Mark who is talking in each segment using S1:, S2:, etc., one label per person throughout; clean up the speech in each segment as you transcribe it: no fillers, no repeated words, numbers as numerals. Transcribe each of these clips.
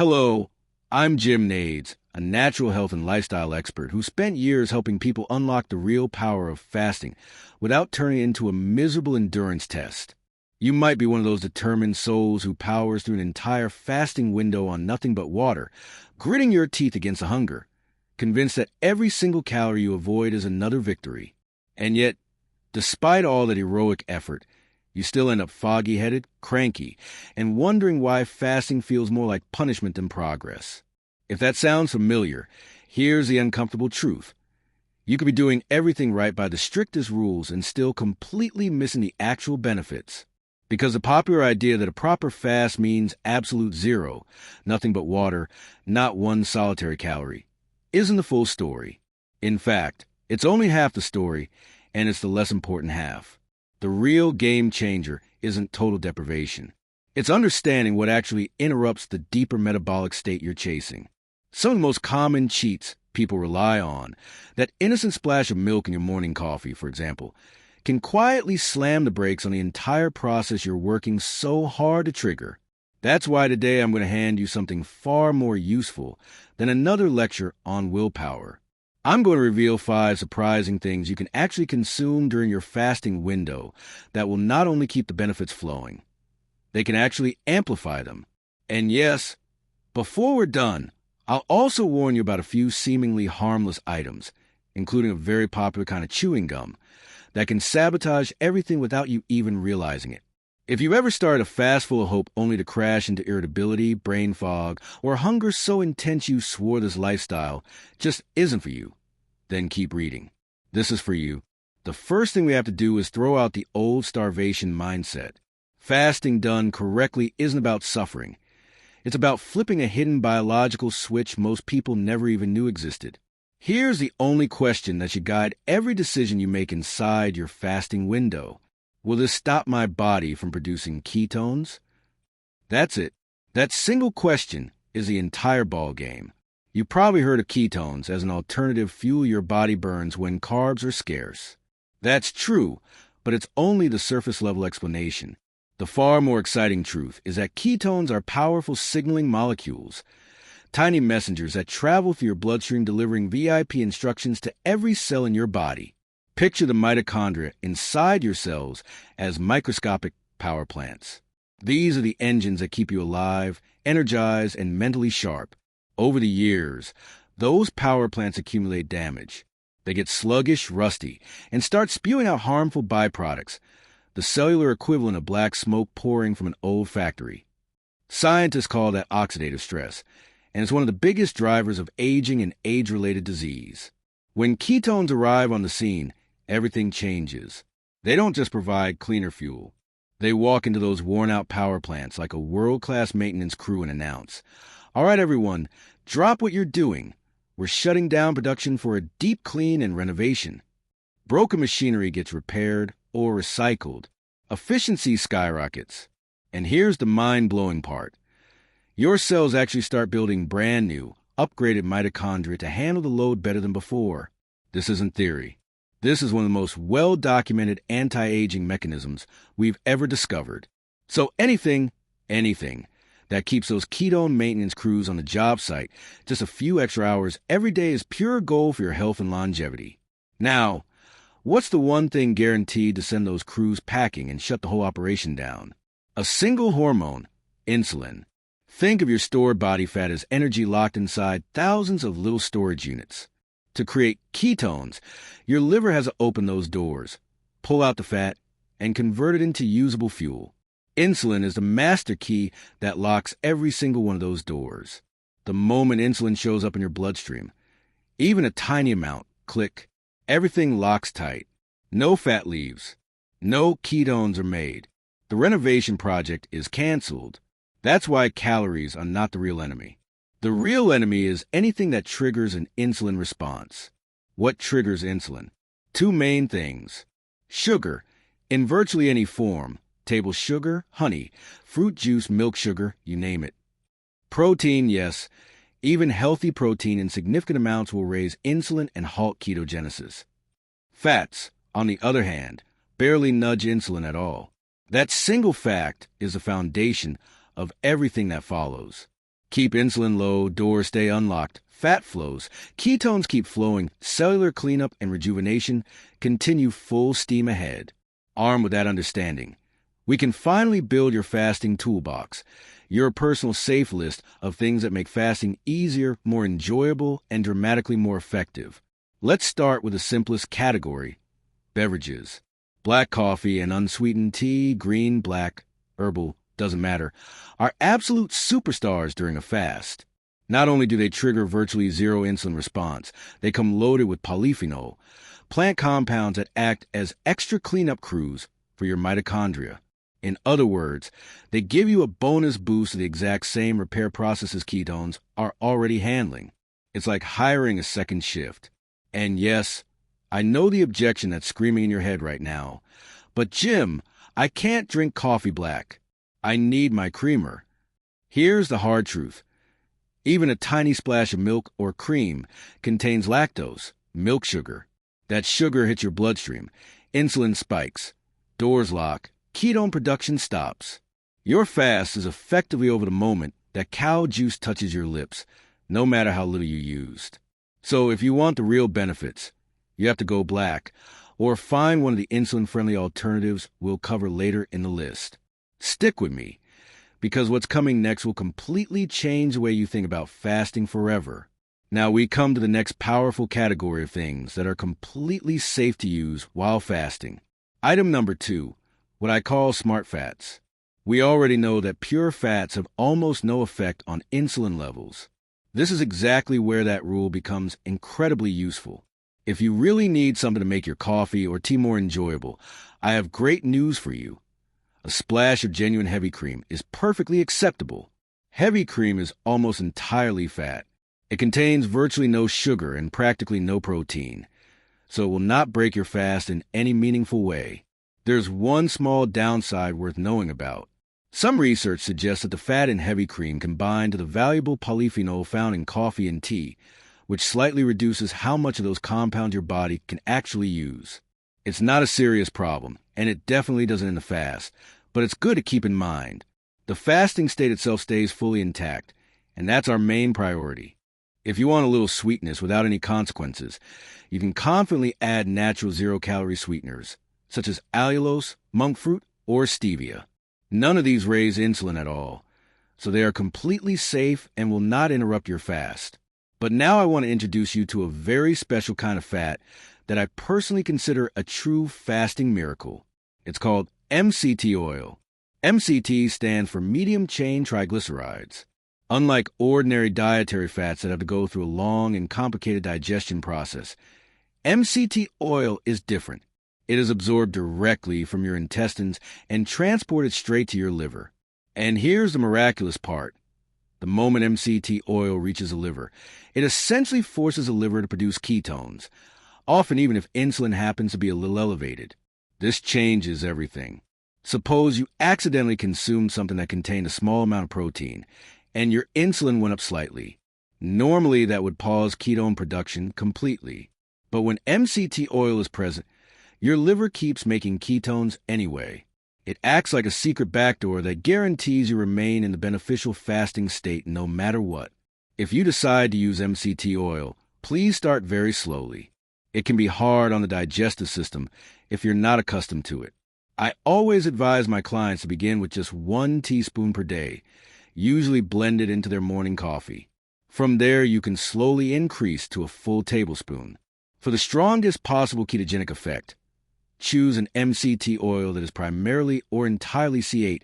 S1: Hello, I'm Jim Nades, a natural health and lifestyle expert who spent years helping people unlock the real power of fasting without turning it into a miserable endurance test. You might be one of those determined souls who powers through an entire fasting window on nothing but water, gritting your teeth against the hunger, convinced that every single calorie you avoid is another victory. And yet, despite all that heroic effort, you still end up foggy-headed, cranky, and wondering why fasting feels more like punishment than progress. If that sounds familiar, here's the uncomfortable truth. You could be doing everything right by the strictest rules and still completely missing the actual benefits. Because the popular idea that a proper fast means absolute zero, nothing but water, not one solitary calorie, isn't the full story. In fact, it's only half the story, and it's the less important half. The real game changer isn't total deprivation. It's understanding what actually interrupts the deeper metabolic state you're chasing. Some of the most common cheats people rely on, that innocent splash of milk in your morning coffee, for example, can quietly slam the brakes on the entire process you're working so hard to trigger. That's why today I'm going to hand you something far more useful than another lecture on willpower. I'm going to reveal 5 surprising things you can actually consume during your fasting window that will not only keep the benefits flowing, they can actually amplify them. And yes, before we're done, I'll also warn you about a few seemingly harmless items, including a very popular kind of chewing gum, that can sabotage everything without you even realizing it. If you ever started a fast full of hope only to crash into irritability, brain fog, or hunger so intense you swore this lifestyle just isn't for you, then keep reading. This is for you. The first thing we have to do is throw out the old starvation mindset. Fasting done correctly isn't about suffering. It's about flipping a hidden biological switch most people never even knew existed. Here's the only question that should guide every decision you make inside your fasting window. Will this stop my body from producing ketones? That's it. That single question is the entire ball game. You probably heard of ketones as an alternative fuel your body burns when carbs are scarce. That's true, but it's only the surface-level explanation. The far more exciting truth is that ketones are powerful signaling molecules, tiny messengers that travel through your bloodstream delivering VIP instructions to every cell in your body. Picture the mitochondria inside your cells as microscopic power plants. These are the engines that keep you alive, energized, and mentally sharp. Over the years, those power plants accumulate damage. They get sluggish, rusty, and start spewing out harmful byproducts, the cellular equivalent of black smoke pouring from an old factory. Scientists call that oxidative stress, and it's one of the biggest drivers of aging and age-related disease. When ketones arrive on the scene, everything changes. They don't just provide cleaner fuel. They walk into those worn-out power plants like a world-class maintenance crew and announce, "All right, everyone, drop what you're doing. We're shutting down production for a deep clean and renovation." Broken machinery gets repaired or recycled. Efficiency skyrockets. And here's the mind-blowing part. Your cells actually start building brand new, upgraded mitochondria to handle the load better than before. This isn't theory. This is one of the most well-documented anti-aging mechanisms we've ever discovered. So anything that keeps those ketone maintenance crews on the job site just a few extra hours every day is pure gold for your health and longevity. Now, what's the one thing guaranteed to send those crews packing and shut the whole operation down? A single hormone, insulin. Think of your stored body fat as energy locked inside thousands of little storage units. To create ketones, your liver has to open those doors, pull out the fat, and convert it into usable fuel. Insulin is the master key that locks every single one of those doors. The moment insulin shows up in your bloodstream, even a tiny amount, click, everything locks tight. No fat leaves. No ketones are made. The renovation project is canceled. That's why calories are not the real enemy. The real enemy is anything that triggers an insulin response. What triggers insulin? 2 main things. Sugar, in virtually any form. Table sugar, honey, fruit juice, milk sugar, you name it. Protein, yes. Even healthy protein in significant amounts will raise insulin and halt ketogenesis. Fats, on the other hand, barely nudge insulin at all. That single fact is the foundation of everything that follows. Keep insulin low, doors stay unlocked, fat flows, ketones keep flowing, cellular cleanup and rejuvenation continue full steam ahead. Armed with that understanding, we can finally build your fasting toolbox, your personal safe list of things that make fasting easier, more enjoyable, and dramatically more effective. Let's start with the simplest category: beverages. Black coffee and unsweetened tea, green, black, herbal, doesn't matter, are absolute superstars during a fast. Not only do they trigger virtually zero insulin response, they come loaded with polyphenol, plant compounds that act as extra cleanup crews for your mitochondria. In other words, they give you a bonus boost of the exact same repair processes ketones are already handling. It's like hiring a second shift. And yes, I know the objection that's screaming in your head right now, but Jim, I can't drink coffee black. I need my creamer. Here's the hard truth. Even a tiny splash of milk or cream contains lactose, milk sugar. That sugar hits your bloodstream, insulin spikes, doors lock, ketone production stops. Your fast is effectively over the moment that cow juice touches your lips, no matter how little you used. So if you want the real benefits, you have to go black, or find one of the insulin-friendly alternatives we'll cover later in the list. Stick with me, because what's coming next will completely change the way you think about fasting forever. Now we come to the next powerful category of things that are completely safe to use while fasting. Item number 2, what I call smart fats. We already know that pure fats have almost no effect on insulin levels. This is exactly where that rule becomes incredibly useful. If you really need something to make your coffee or tea more enjoyable, I have great news for you. A splash of genuine heavy cream is perfectly acceptable. Heavy cream is almost entirely fat. It contains virtually no sugar and practically no protein, so it will not break your fast in any meaningful way. There's one small downside worth knowing about. Some research suggests that the fat in heavy cream can bind to the valuable polyphenol found in coffee and tea, which slightly reduces how much of those compounds your body can actually use. It's not a serious problem, and it definitely doesn't end the fast, but it's good to keep in mind. The fasting state itself stays fully intact, and that's our main priority. If you want a little sweetness without any consequences, you can confidently add natural zero-calorie sweeteners, such as allulose, monk fruit, or stevia. None of these raise insulin at all, so they are completely safe and will not interrupt your fast. But now I want to introduce you to a very special kind of fat that I personally consider a true fasting miracle. It's called MCT oil. MCT stands for medium-chain triglycerides. Unlike ordinary dietary fats that have to go through a long and complicated digestion process, MCT oil is different. It is absorbed directly from your intestines and transported straight to your liver. And here's the miraculous part. The moment MCT oil reaches the liver, it essentially forces the liver to produce ketones, often even if insulin happens to be a little elevated. This changes everything. Suppose you accidentally consumed something that contained a small amount of protein, and your insulin went up slightly. Normally, that would pause ketone production completely. But when MCT oil is present, your liver keeps making ketones anyway. It acts like a secret backdoor that guarantees you remain in the beneficial fasting state no matter what. If you decide to use MCT oil, please start very slowly. It can be hard on the digestive system if you're not accustomed to it. I always advise my clients to begin with just 1 teaspoon per day, usually blended into their morning coffee. From there, you can slowly increase to a full tablespoon. For the strongest possible ketogenic effect, choose an MCT oil that is primarily or entirely C8,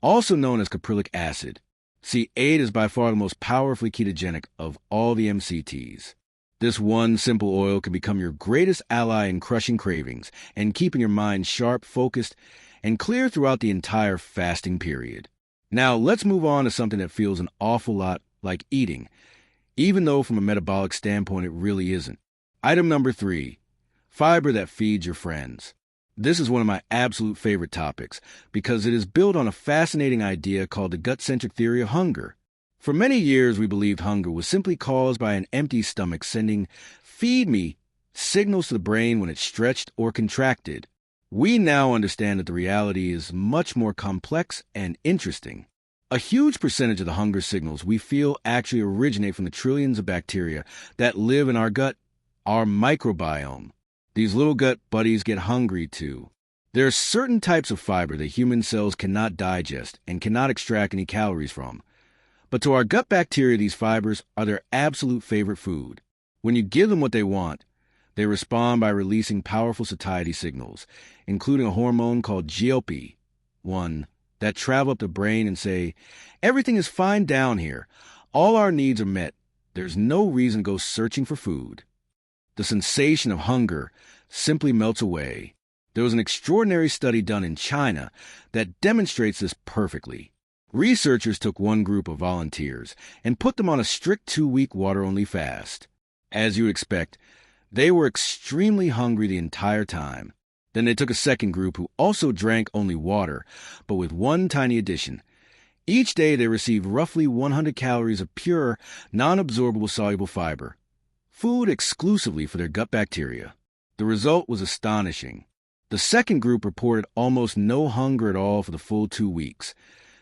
S1: also known as caprylic acid. C8 is by far the most powerfully ketogenic of all the MCTs. This one simple oil can become your greatest ally in crushing cravings and keeping your mind sharp, focused, and clear throughout the entire fasting period. Now, let's move on to something that feels an awful lot like eating, even though from a metabolic standpoint it really isn't. Item number 3, fiber that feeds your friends. This is one of my absolute favorite topics because it is built on a fascinating idea called the gut-centric theory of hunger. For many years, we believed hunger was simply caused by an empty stomach sending "feed me" signals to the brain when it's stretched or contracted. We now understand that the reality is much more complex and interesting. A huge percentage of the hunger signals we feel actually originate from the trillions of bacteria that live in our gut, our microbiome. These little gut buddies get hungry too. There are certain types of fiber that human cells cannot digest and cannot extract any calories from. But to our gut bacteria, these fibers are their absolute favorite food. When you give them what they want, they respond by releasing powerful satiety signals, including a hormone called GLP-1 that travel up the brain and say, "Everything is fine down here. All our needs are met. There's no reason to go searching for food." The sensation of hunger simply melts away. There was an extraordinary study done in China that demonstrates this perfectly. Researchers took one group of volunteers and put them on a strict 2-week water-only fast. As you would expect, they were extremely hungry the entire time. Then they took a second group who also drank only water, but with one tiny addition. Each day they received roughly 100 calories of pure, non-absorbable soluble fiber, food exclusively for their gut bacteria. The result was astonishing. The second group reported almost no hunger at all for the full 2 weeks,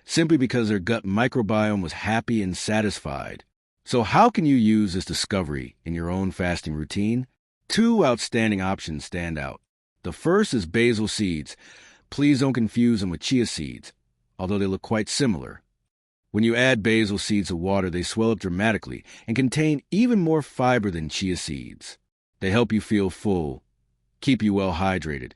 S1: simply because their gut microbiome was happy and satisfied. So how can you use this discovery in your own fasting routine? 2 outstanding options stand out. The first is basil seeds. Please don't confuse them with chia seeds, although they look quite similar. When you add basil seeds to water, they swell up dramatically and contain even more fiber than chia seeds. They help you feel full, keep you well hydrated,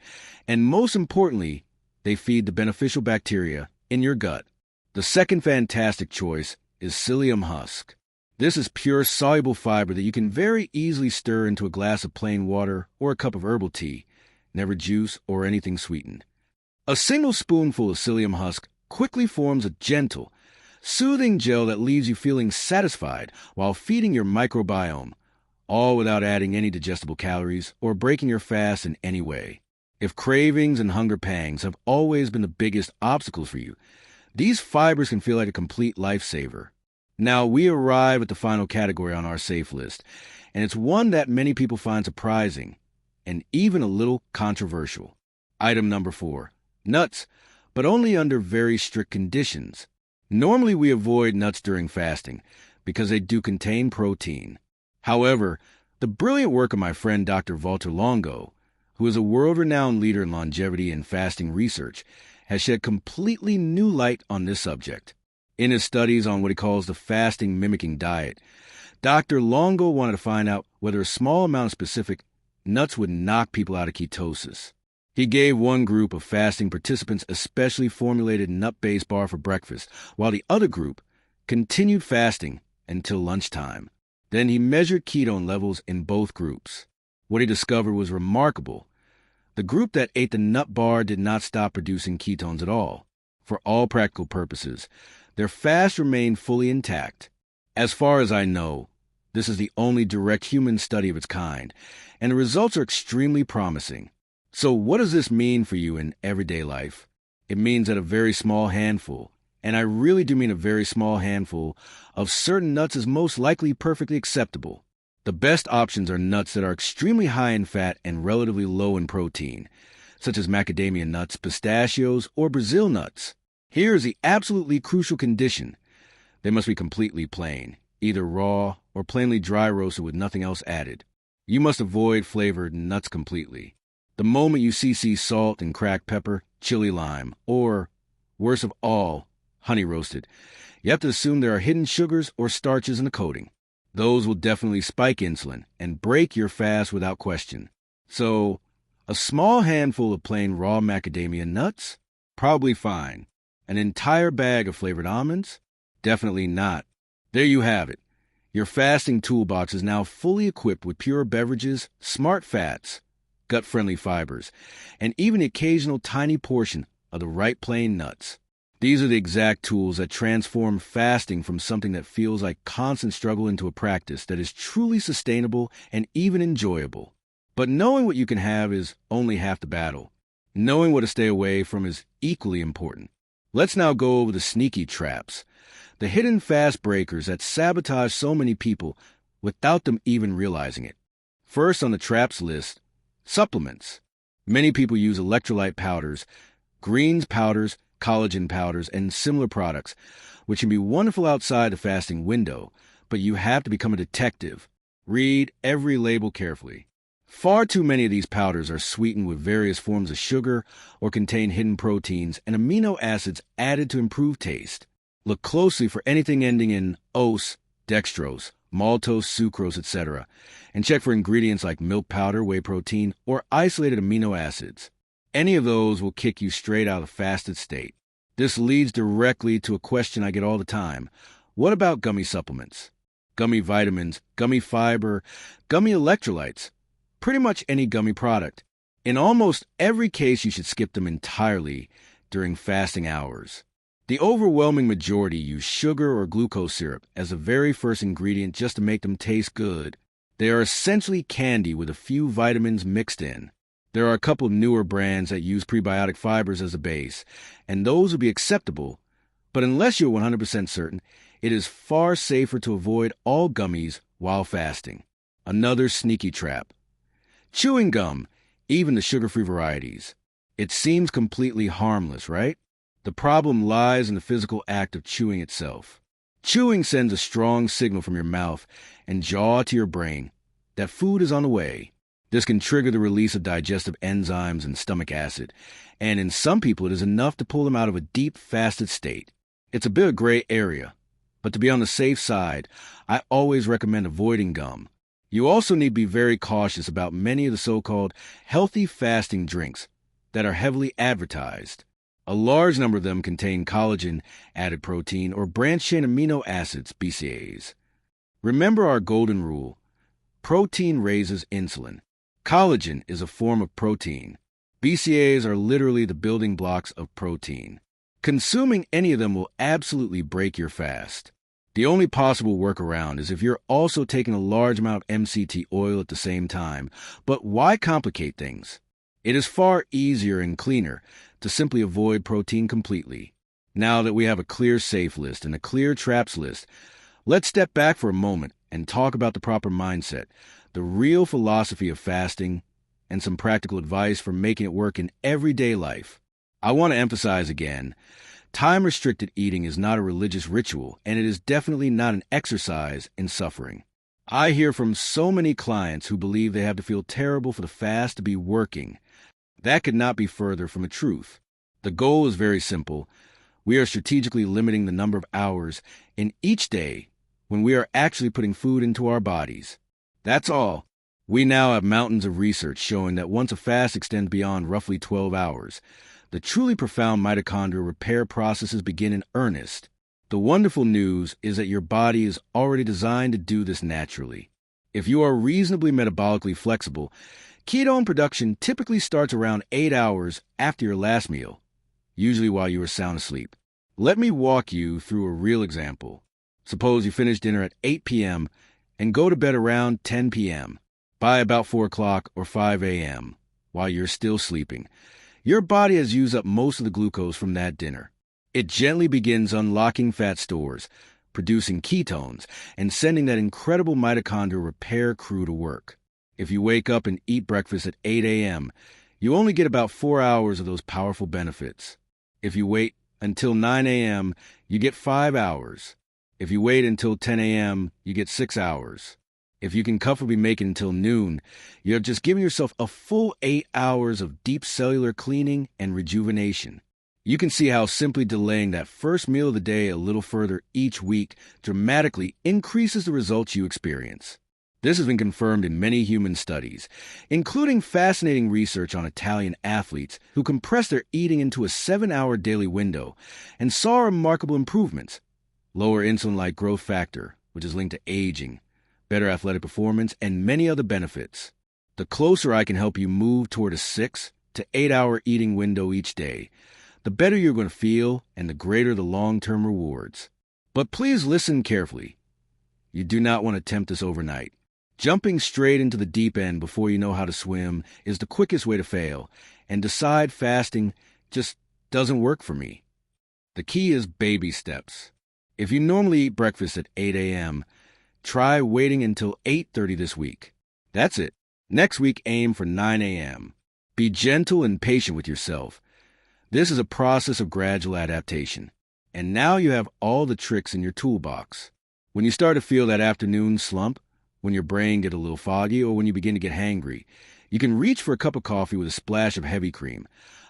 S1: and most importantly, they feed the beneficial bacteria in your gut. The second fantastic choice is psyllium husk. This is pure soluble fiber that you can very easily stir into a glass of plain water or a cup of herbal tea, never juice or anything sweetened. A single spoonful of psyllium husk quickly forms a gentle, soothing gel that leaves you feeling satisfied while feeding your microbiome, all without adding any digestible calories or breaking your fast in any way. If cravings and hunger pangs have always been the biggest obstacles for you, these fibers can feel like a complete lifesaver. Now we arrive at the final category on our safe list, and it's one that many people find surprising and even a little controversial. Item number 4, nuts, but only under very strict conditions. Normally we avoid nuts during fasting because they do contain protein. However, the brilliant work of my friend Dr. Walter Longo, who is a world-renowned leader in longevity and fasting research, has shed completely new light on this subject. In his studies on what he calls the fasting mimicking diet, Dr. Longo wanted to find out whether a small amount of specific nuts would knock people out of ketosis. He gave one group of fasting participants a specially formulated nut-based bar for breakfast, while the other group continued fasting until lunchtime. Then he measured ketone levels in both groups. What he discovered was remarkable. The group that ate the nut bar did not stop producing ketones at all. For all practical purposes, their fast remained fully intact. As far as I know, this is the only direct human study of its kind, and the results are extremely promising. So what does this mean for you in everyday life? It means that a very small handful, and I really do mean a very small handful, of certain nuts is most likely perfectly acceptable. The best options are nuts that are extremely high in fat and relatively low in protein, such as macadamia nuts, pistachios, or Brazil nuts. Here is the absolutely crucial condition. They must be completely plain, either raw or plainly dry roasted with nothing else added. You must avoid flavored nuts completely. The moment you see salt and cracked pepper, chili lime, or, worst of all, honey roasted, you have to assume there are hidden sugars or starches in the coating. Those will definitely spike insulin and break your fast without question. So, a small handful of plain raw macadamia nuts? Probably fine. An entire bag of flavored almonds? Definitely not. There you have it. Your fasting toolbox is now fully equipped with pure beverages, smart fats, gut-friendly fibers, and even the occasional tiny portion of the right plain nuts. These are the exact tools that transform fasting from something that feels like constant struggle into a practice that is truly sustainable and even enjoyable. But knowing what you can have is only half the battle. Knowing what to stay away from is equally important. Let's now go over the sneaky traps, the hidden fast breakers that sabotage so many people without them even realizing it. First on the traps list, supplements. Many people use electrolyte powders, greens powders, collagen powders, and similar products, which can be wonderful outside the fasting window, but you have to become a detective. Read every label carefully. Far too many of these powders are sweetened with various forms of sugar or contain hidden proteins and amino acids added to improve taste. Look closely for anything ending in ose, dextrose, maltose, sucrose, etc., and check for ingredients like milk powder, whey protein, or isolated amino acids. Any of those will kick you straight out of the fasted state. This leads directly to a question I get all the time. What about gummy supplements? Gummy vitamins, gummy fiber, gummy electrolytes, pretty much any gummy product. In almost every case, you should skip them entirely during fasting hours. The overwhelming majority use sugar or glucose syrup as the very first ingredient just to make them taste good. They are essentially candy with a few vitamins mixed in. There are a couple of newer brands that use prebiotic fibers as a base, and those will be acceptable, but unless you're 100% certain, it is far safer to avoid all gummies while fasting. Another sneaky trap. Chewing gum, even the sugar-free varieties. It seems completely harmless, right? The problem lies in the physical act of chewing itself. Chewing sends a strong signal from your mouth and jaw to your brain that food is on the way. This can trigger the release of digestive enzymes and stomach acid, and in some people it is enough to pull them out of a deep fasted state. It's a bit of gray area, but to be on the safe side, I always recommend avoiding gum. You also need to be very cautious about many of the so-called healthy fasting drinks that are heavily advertised. A large number of them contain collagen, added protein, or branched-chain amino acids, BCAAs. Remember our golden rule. Protein raises insulin. Collagen is a form of protein. BCAAs are literally the building blocks of protein. Consuming any of them will absolutely break your fast. The only possible workaround is if you're also taking a large amount of MCT oil at the same time. But why complicate things? It is far easier and cleaner to simply avoid protein completely. Now that we have a clear safe list and a clear traps list, let's step back for a moment and talk about the proper mindset, the real philosophy of fasting, and some practical advice for making it work in everyday life. I want to emphasize again, time-restricted eating is not a religious ritual, and it is definitely not an exercise in suffering. I hear from so many clients who believe they have to feel terrible for the fast to be working. That could not be further from the truth. The goal is very simple. We are strategically limiting the number of hours in each day when we are actually putting food into our bodies. That's all. We now have mountains of research showing that once a fast extends beyond roughly 12 hours, the truly profound mitochondrial repair processes begin in earnest. The wonderful news is that your body is already designed to do this naturally. If you are reasonably metabolically flexible, ketone production typically starts around 8 hours after your last meal, usually while you are sound asleep. Let me walk you through a real example. Suppose you finish dinner at 8 p.m. and go to bed around 10 p.m. By about 4 o'clock or 5 a.m., while you're still sleeping, your body has used up most of the glucose from that dinner. It gently begins unlocking fat stores, producing ketones, and sending that incredible mitochondrial repair crew to work. If you wake up and eat breakfast at 8 a.m., you only get about 4 hours of those powerful benefits. If you wait until 9 a.m., you get 5 hours. If you wait until 10 a.m., you get 6 hours. If you can comfortably make it until noon, you're just giving yourself a full 8 hours of deep cellular cleaning and rejuvenation. You can see how simply delaying that first meal of the day a little further each week dramatically increases the results you experience. This has been confirmed in many human studies, including fascinating research on Italian athletes who compressed their eating into a 7-hour daily window and saw remarkable improvements. Lower insulin-like growth factor, which is linked to aging, better athletic performance, and many other benefits. The closer I can help you move toward a 6 to 8 hour eating window each day, the better you're going to feel and the greater the long-term rewards. But please listen carefully. You do not want to attempt this overnight. Jumping straight into the deep end before you know how to swim is the quickest way to fail, and decide fasting just doesn't work for me. The key is baby steps. If you normally eat breakfast at 8 a.m., try waiting until 8:30 this week. That's it. Next week, aim for 9 a.m. Be gentle and patient with yourself. This is a process of gradual adaptation. And now you have all the tricks in your toolbox. When you start to feel that afternoon slump, when your brain gets a little foggy, or when you begin to get hangry, you can reach for a cup of coffee with a splash of heavy cream,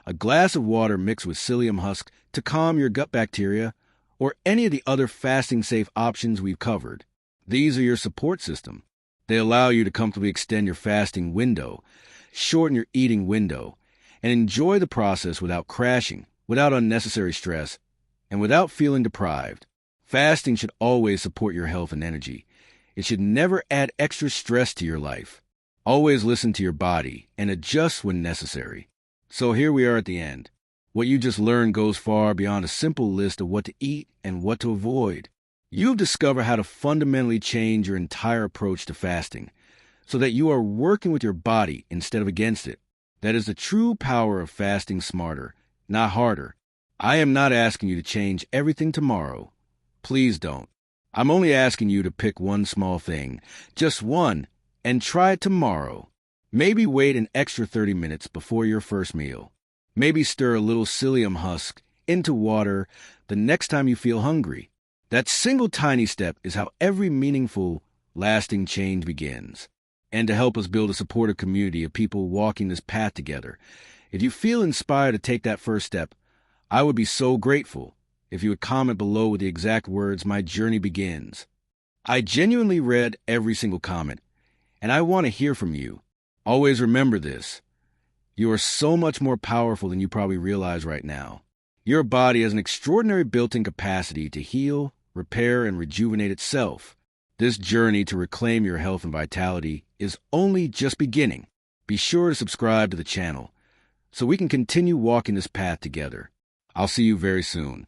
S1: a glass of water mixed with psyllium husk to calm your gut bacteria, or any of the other fasting-safe options we've covered. These are your support system. They allow you to comfortably extend your fasting window, shorten your eating window, and enjoy the process without crashing, without unnecessary stress, and without feeling deprived. Fasting should always support your health and energy. It should never add extra stress to your life. Always listen to your body and adjust when necessary. So here we are at the end. What you just learned goes far beyond a simple list of what to eat and what to avoid. You've discovered how to fundamentally change your entire approach to fasting so that you are working with your body instead of against it. That is the true power of fasting smarter, not harder. I am not asking you to change everything tomorrow. Please don't. I'm only asking you to pick one small thing, just one, and try it tomorrow. Maybe wait an extra 30 minutes before your first meal. Maybe stir a little psyllium husk into water the next time you feel hungry. That single tiny step is how every meaningful, lasting change begins. And to help us build a supportive community of people walking this path together, if you feel inspired to take that first step, I would be so grateful if you would comment below with the exact words, "My journey begins." I genuinely read every single comment, and I want to hear from you. Always remember this. You are so much more powerful than you probably realize right now. Your body has an extraordinary built-in capacity to heal, repair, and rejuvenate itself. This journey to reclaim your health and vitality is only just beginning. Be sure to subscribe to the channel so we can continue walking this path together. I'll see you very soon.